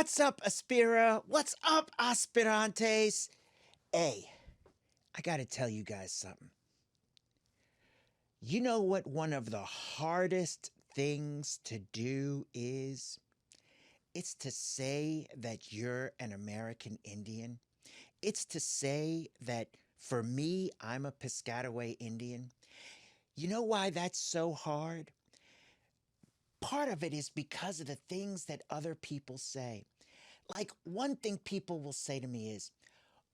What's up, Aspira? What's up, aspirantes? Hey, I gotta tell you guys something. You know what one of the hardest things to do is? It's to say that you're an American Indian. It's to say that for me, I'm a Piscataway Indian. You know why that's so hard? Part of it is because of the things that other people say. Like, one thing people will say to me is,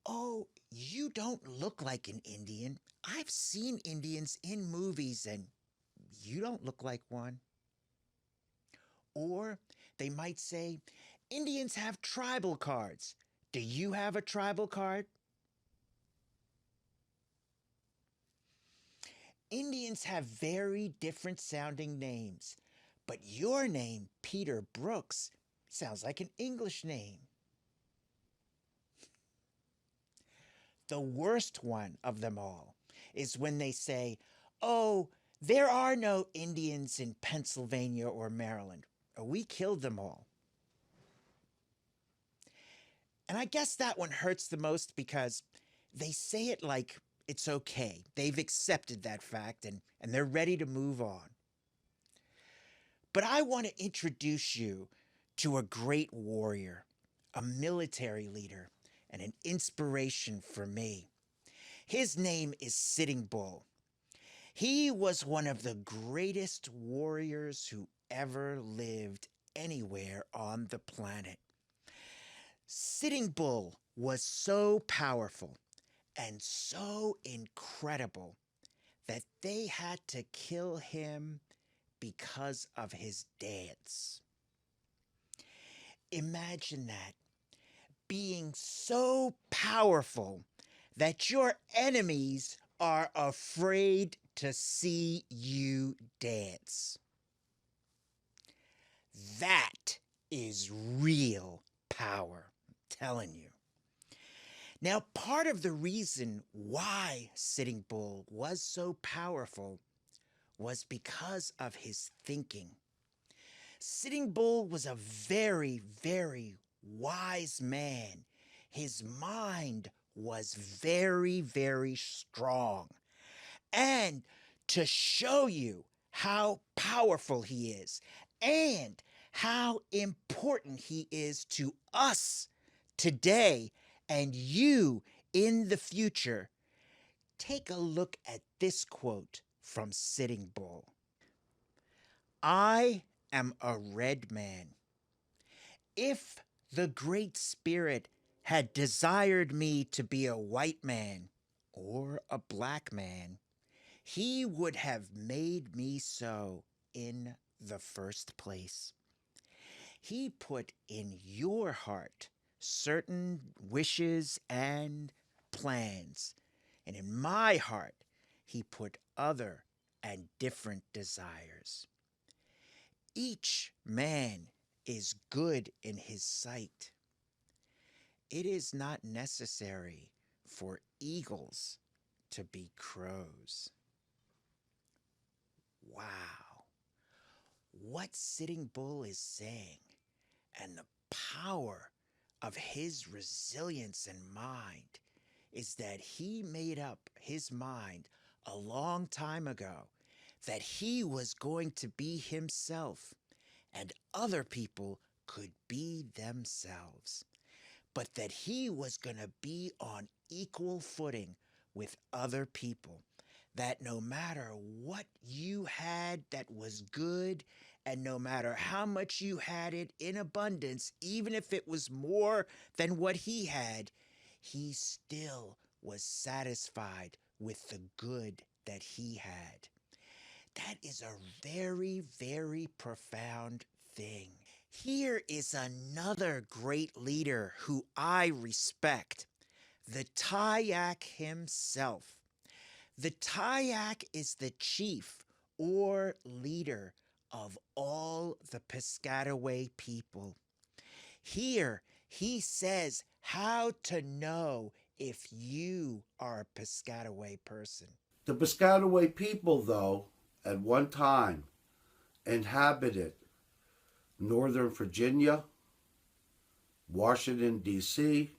"Oh, you don't look like an Indian. I've seen Indians in movies and you don't look like one." Or they might say, "Indians have tribal cards. Do you have a tribal card?" Indians have very different sounding names, but your name, Peter Brooks, sounds like an English name. The worst one of them all is when they say, "Oh, there are no Indians in Pennsylvania or Maryland. We killed them all." And I guess that one hurts the most because they say it like it's okay. They've accepted that fact and they're ready to move on. But I want to introduce you to a great warrior, a military leader, and an inspiration for me. His name is Sitting Bull. He was one of the greatest warriors who ever lived anywhere on the planet. Sitting Bull was so powerful and so incredible that they had to kill him because of his dance. Imagine that, being so powerful that your enemies are afraid to see you dance. That is real power, I'm telling you. Now, part of the reason why Sitting Bull was so powerful was because of his thinking. Sitting Bull was a very, very wise man. His mind was very, very strong. And to show you how powerful he is and how important he is to us today and you in the future, take a look at this quote from Sitting Bull. "I am a red man. If the Great Spirit had desired me to be a white man or a black man, he would have made me so in the first place. He put in your heart certain wishes and plans, and in my heart, he put other and different desires. Each man is good in his sight. It is not necessary for eagles to be crows." Wow. What Sitting Bull is saying and the power of his resilience and mind is that he made up his mind a long time ago that he was going to be himself and other people could be themselves, but that he was going to be on equal footing with other people. That no matter what you had that was good, and no matter how much you had it in abundance, even if it was more than what he had, he still was satisfied with the good that he had. That is a very, very profound thing. Here is another great leader who I respect, the Tayak himself. The Tayak is the chief or leader of all the Piscataway people. Here he says how to know if you are a Piscataway person. The Piscataway people, though, at one time inhabited northern Virginia, Washington, D.C.,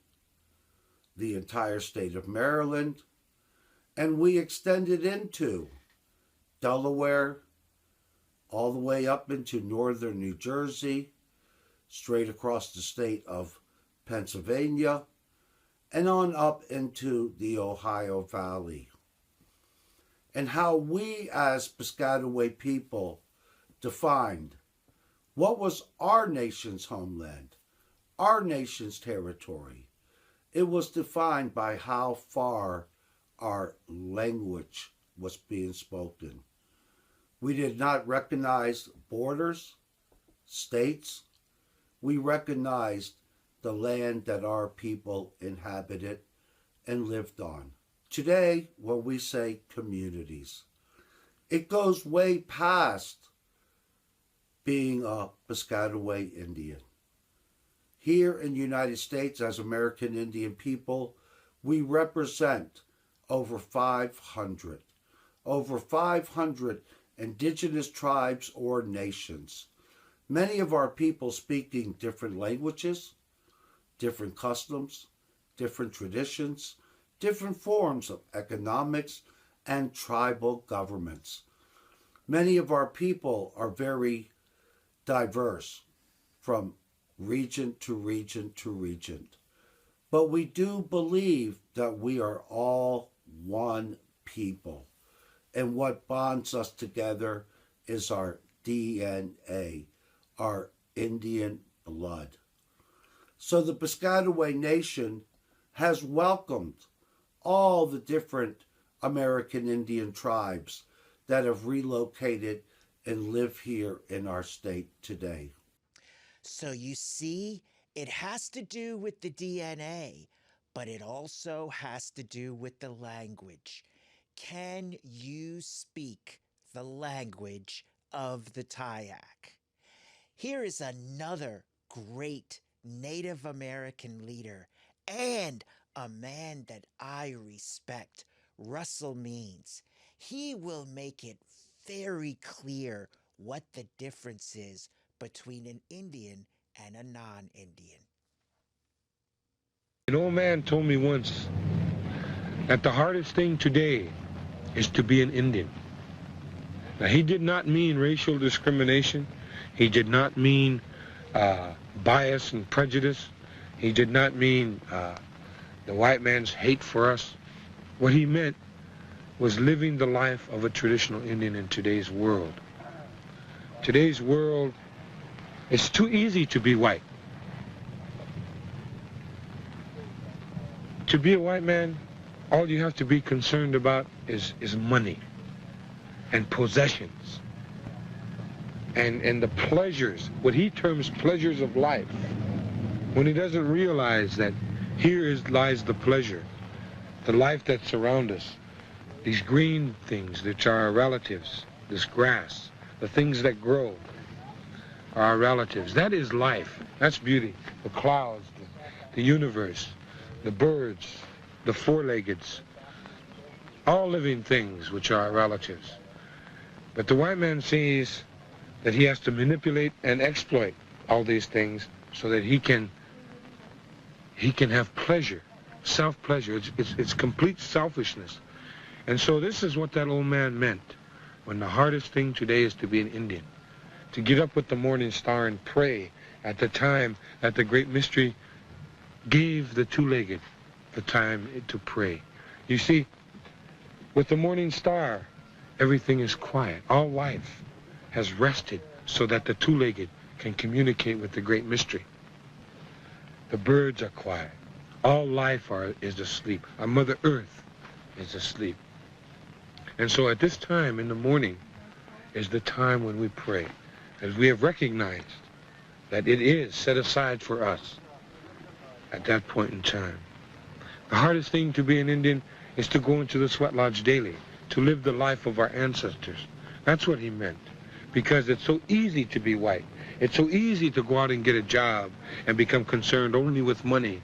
the entire state of Maryland, and we extended into Delaware, all the way up into northern New Jersey, straight across the state of Pennsylvania, and on up into the Ohio Valley. And how we as Piscataway people defined what was our nation's homeland, our nation's territory. It was defined by how far our language was being spoken. We did not recognize borders, states. We recognized the land that our people inhabited and lived on. Today, when we say communities, it goes way past being a Piscataway Indian. Here in the United States, as American Indian people, we represent over 500 indigenous tribes or nations. Many of our people speaking different languages, different customs, different traditions, different forms of economics and tribal governments. Many of our people are very diverse from region to region to region. But we do believe that we are all one people. And what bonds us together is our DNA, our Indian blood. So the Piscataway Nation has welcomed all the different American Indian tribes that have relocated and live here in our state today. So you see, it has to do with the DNA, but it also has to do with the language. Can you speak the language of the Tayak? Here is another great Native American leader and a man that I respect, Russell Means. He will make it very clear what the difference is between an Indian and a non-Indian. An old man told me once that the hardest thing today is to be an Indian. Now, he did not mean racial discrimination. He did not mean bias and prejudice. He did not mean the white man's hate for us. What he meant was living the life of a traditional Indian in today's world. Today's world, it's too easy to be white. To be a white man, all you have to be concerned about is money and possessions and the pleasures, what he terms pleasures of life, when he doesn't realize that here lies the pleasure, the life that surrounds us, these green things which are our relatives, this grass, the things that grow are our relatives. That is life. That's beauty. The clouds, the universe, the birds, the four-leggeds, all living things which are our relatives. But the white man sees that he has to manipulate and exploit all these things so that he can have pleasure, self-pleasure. It's complete selfishness. And so this is what that old man meant when the hardest thing today is to be an Indian, to get up with the morning star and pray at the time that the great mystery gave the two-legged the time to pray. You see, with the morning star, everything is quiet. All life has rested so that the two-legged can communicate with the great mystery. The birds are quiet. All life is asleep. Our Mother Earth is asleep. And so at this time in the morning is the time when we pray, as we have recognized that it is set aside for us at that point in time. The hardest thing to be an Indian is to go into the sweat lodge daily, to live the life of our ancestors. That's what he meant, because it's so easy to be white. It's so easy to go out and get a job and become concerned only with money.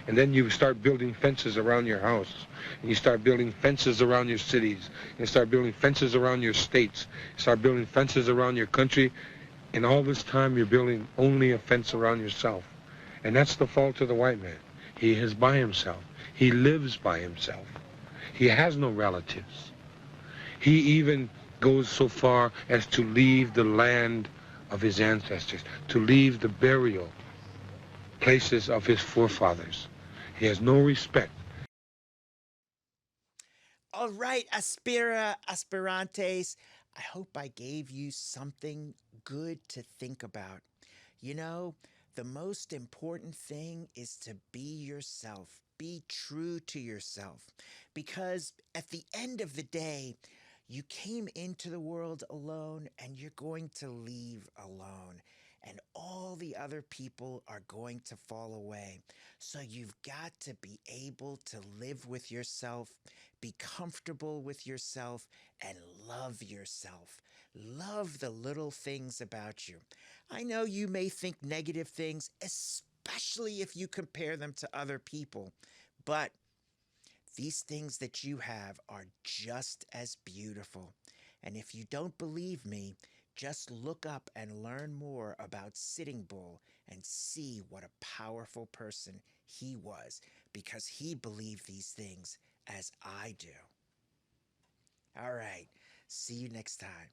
And then you start building fences around your house, and you start building fences around your cities, you start building fences around your states, you start building fences around your country, and all this time you're building only a fence around yourself. And that's the fault of the white man. He is by himself. He lives by himself. He has no relatives. He even goes so far as to leave the land of his ancestors, to leave the burial places of his forefathers. He has no respect. All right, Aspira Aspirantes. I hope I gave you something good to think about. You know, the most important thing is to be yourself. Be true to yourself. Because at the end of the day, you came into the world alone and you're going to leave alone. And all the other people are going to fall away. So you've got to be able to live with yourself, be comfortable with yourself, and love yourself. Love the little things about you. I know you may think negative things, especially if you compare them to other people, but these things that you have are just as beautiful. And if you don't believe me, just look up and learn more about Sitting Bull and see what a powerful person he was because he believed these things as I do. All right, see you next time.